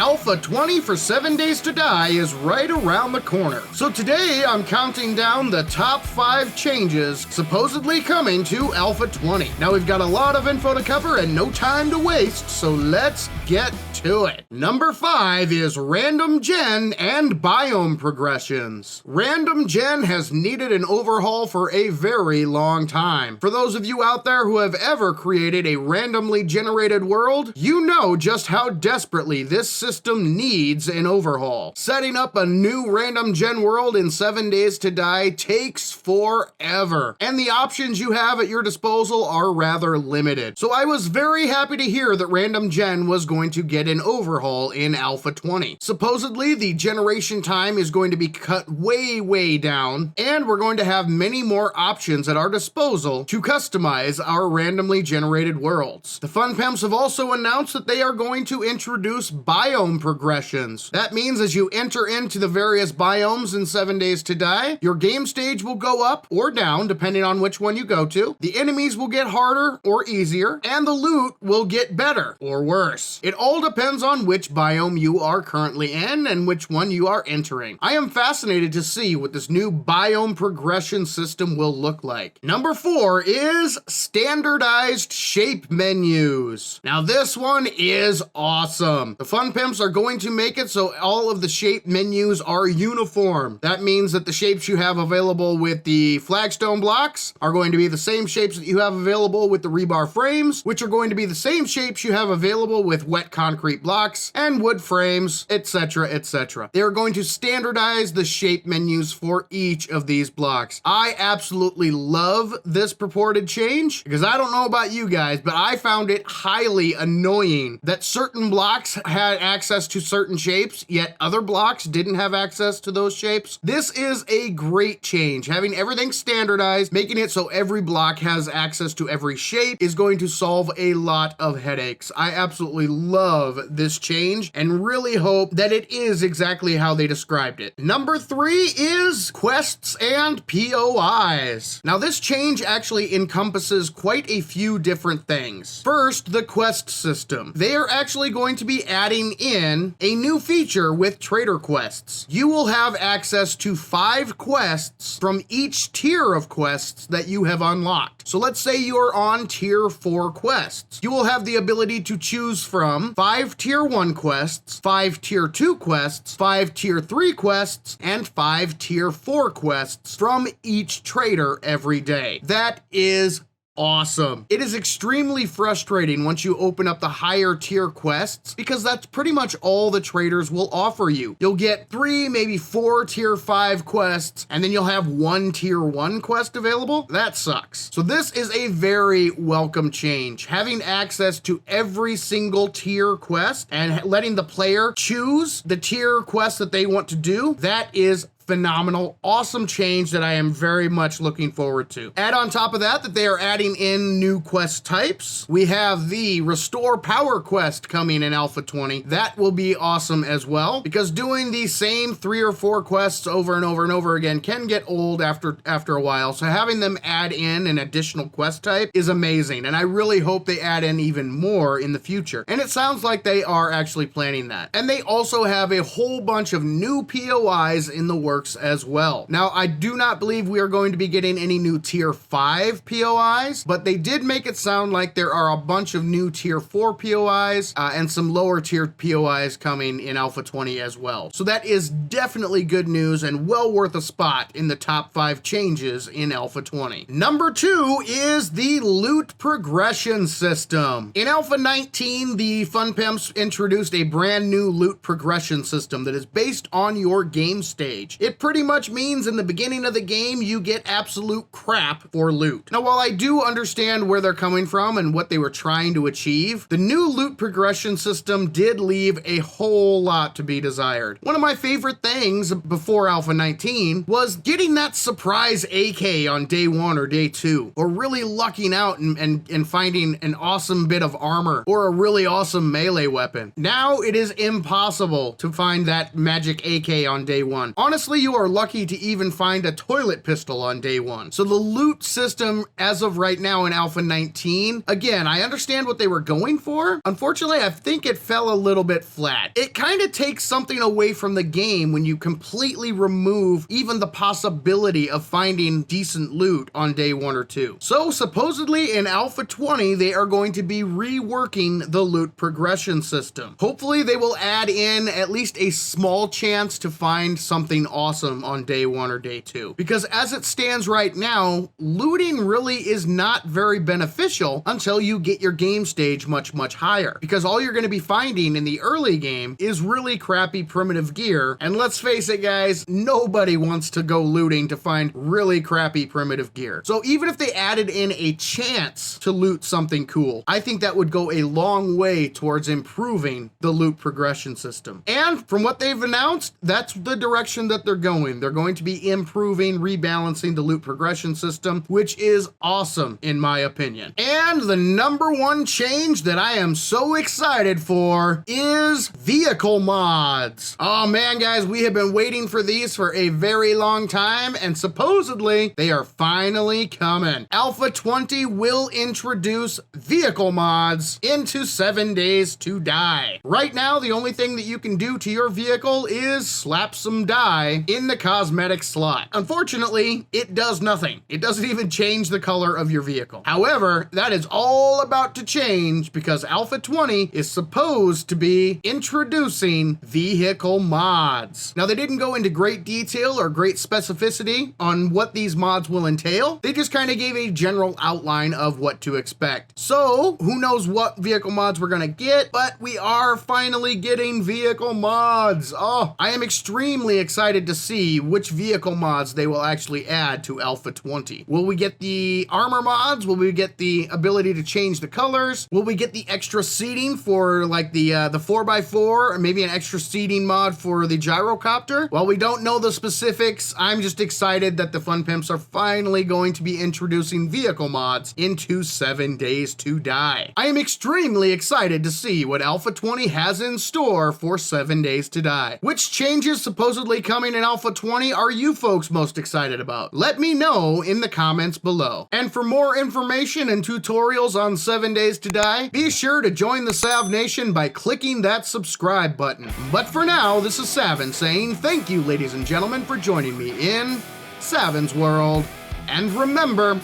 Alpha 20 for 7 Days to Die is right around the corner. So today I'm counting down the top 5 changes supposedly coming to Alpha 20. Now we've got a lot of info to cover and no time to waste, so let's get to it. Number 5 is random gen and biome progressions. Random gen has needed an overhaul for a very long time. For those of you out there who have ever created a randomly generated world, you know just how desperately this system needs an overhaul. Setting up a new random gen world in 7 Days to Die takes forever, and the options you have at your disposal are rather limited. So I was very happy to hear that random gen was going to get an overhaul in Alpha 20. Supposedly, the generation time is going to be cut way down, and we're going to have many more options at our disposal to customize our randomly generated worlds. The Fun Pimps have also announced that they are going to introduce biome progressions. That means as you enter into the various biomes in 7 Days to Die, your game stage will go up or down depending on which one you go to. The enemies will get harder or easier, and the loot will get better or worse. It all depends on which biome you are currently in and which one you are entering. I am fascinated to see what this new biome progression system will look like. Number 4 is standardized shape menus. Now this one is awesome. The Fun Pimps are going to make it so all of the shape menus are uniform. That means that the shapes you have available with the flagstone blocks are going to be the same shapes that you have available with the rebar frames, which are going to be the same shapes you have available with wet concrete blocks and wood frames, etc., etc. They are going to standardize the shape menus for each of these blocks. I absolutely love this purported change because I don't know about you guys, but I found it highly annoying that certain blocks had access to certain shapes, yet other blocks didn't have access to those shapes. This is a great change. Having everything standardized, making it so every block has access to every shape is going to solve a lot of headaches. I absolutely love this change and really hope that it is exactly how they described it. Number 3 is quests and POIs. Now this change actually encompasses quite a few different things. First, the quest system. They are actually going to be adding in a new feature with trader quests. You will have access to 5 quests from each tier of quests that you have unlocked. So let's say you're on tier 4 quests. You will have the ability to choose from 5 tier 1 quests, 5 tier 2 quests, 5 tier 3 quests, and 5 tier 4 quests from each trader every day. That is awesome. It is extremely frustrating once you open up the higher tier quests because that's pretty much all the traders will offer you. You'll get 3, maybe 4 tier 5 quests, and then you'll have 1 tier 1 quest available. That sucks. So this is a very welcome change. Having access to every single tier quest and letting the player choose the tier quest that they want to do, that is phenomenal, awesome change that I am very much looking forward to. Add on top of that they are adding in new quest types. We have the Restore Power quest coming in Alpha 20. That will be awesome as well, because doing the same 3 or 4 quests over and over and over again can get old after a while. So having them add in an additional quest type is amazing, and I really hope they add in even more in the future. And it sounds like they are actually planning that. And they also have a whole bunch of new POIs in the works as well. Now, I do not believe we are going to be getting any new tier 5 POIs, but they did make it sound like there are a bunch of new tier 4 POIs and some lower tier POIs coming in Alpha 20 as well. So that is definitely good news and well worth a spot in the top 5 changes in Alpha 20. Number 2 is the loot progression system. In Alpha 19, the Fun Pimps introduced a brand new loot progression system that is based on your game stage. It pretty much means in the beginning of the game, you get absolute crap for loot. Now, while I do understand where they're coming from and what they were trying to achieve, the new loot progression system did leave a whole lot to be desired. One of my favorite things before Alpha 19 was getting that surprise AK on day 1 or day 2, or really lucking out and finding an awesome bit of armor or a really awesome melee weapon. Now it is impossible to find that magic AK on day 1. Honestly, Honestly, you are lucky to even find a toilet pistol on day one. So the loot system as of right now in Alpha 19, again, I understand what they were going for. Unfortunately, I think it fell a little bit flat. It kind of takes something away from the game when you completely remove even the possibility of finding decent loot on day 1 or 2. So supposedly in Alpha 20, they are going to be reworking the loot progression system. Hopefully they will add in at least a small chance to find something awesome on day 1 or day 2. Because as it stands right now, looting really is not very beneficial until you get your game stage much higher. Because all you're going to be finding in the early game is really crappy primitive gear. And let's face it, guys, nobody wants to go looting to find really crappy primitive gear. So even if they added in a chance to loot something cool, I think that would go a long way towards improving the loot progression system. And from what they've announced, that's the direction that they're going. They're going to be improving, rebalancing the loot progression system, which is awesome in my opinion. And the number one change that I am so excited for is vehicle mods. Oh man, guys, we have been waiting for these for a very long time, and supposedly they are finally coming. Alpha 20 will introduce vehicle mods into 7 Days to Die. Right now, the only thing that you can do to your vehicle is slap some dye in the cosmetic slot. Unfortunately, it does nothing. It doesn't even change the color of your vehicle. However, that is all about to change because Alpha 20 is supposed to be introducing vehicle mods. Now, they didn't go into great detail or great specificity on what these mods will entail. They just kind of gave a general outline of what to expect. So, who knows what vehicle mods we're gonna get, but we are finally getting vehicle mods. Oh, I am extremely excited to see which vehicle mods they will actually add to Alpha 20. Will we get the armor mods? Will we get the ability to change the colors? Will we get the extra seating for like the 4x4, or maybe an extra seating mod for the gyrocopter? Well, we don't know the specifics. I'm just excited that the Fun Pimps are finally going to be introducing vehicle mods into 7 Days to Die. I am extremely excited to see what Alpha 20 has in store for 7 Days to Die. Which changes supposedly coming in Alpha 20 are you folks most excited about? Let me know in the comments below. And for more information and tutorials on 7 Days to Die, be sure to join the Sav Nation by clicking that subscribe button. But for now, this is Saven saying thank you, ladies and gentlemen, for joining me in Saven's World. And remember,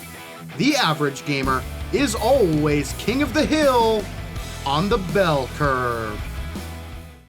the average gamer is always king of the hill on the bell curve.